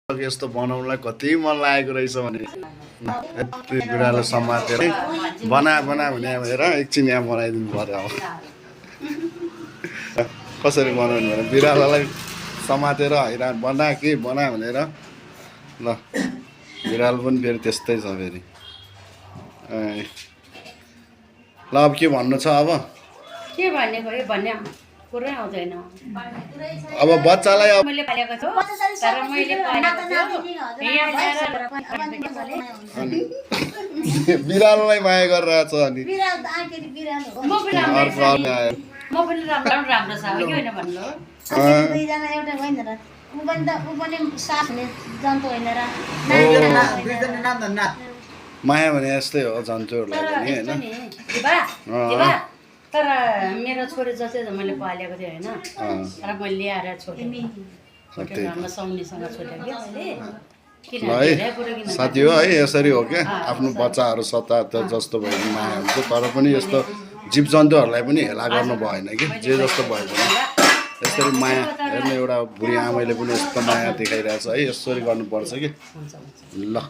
यस्तो बनाउनलाई कति मन लागेको रहेछ भने यति बिरालो समातेर बना भने भनेर एकछिन यहाँ बनाइदिनु पर्यो अब कसरी बनाउनु भने बिरालोलाई समातेर हैरान बना भनेर ल बिरालो पनि फेरि त्यस्तै छ फेरि ल अब के भन्नु छ अब के भनेको यो भन्ने कुरै आउँदैन अब बच्चालाई अब मैले पालेको छु तर मैले पालेको छु यहाँ बिरालोलाई माया गरिरहेछ अनि म पनि राम्रो छ के होइन भन्नु दुईजना एउटा होइन र उ पनि सास हुने जन्तु होइन र माया भने यस्तै हो जन्तुहरूलाई पनि होइन तर मेरो छोरी जस्तै मैले पालेको थिएँ होइन र मैले ल्याएर छोडेर हाम्रो सौनीसँग छोडेँ कि मैले है साथी हो है यसरी हो क्या आफ्नो बच्चाहरू सता जस्तो भयो भने माया हुन्छ तर पनि यस्तो जीव जन्तुहरूलाई पनि हेला गर्नु भएन कि जे जस्तो भयो भने यसरी माया हेर्नु एउटा बुढी आमैले पनि यस्तो माया देखाइरहेछ है यसरी गर्नुपर्छ कि ल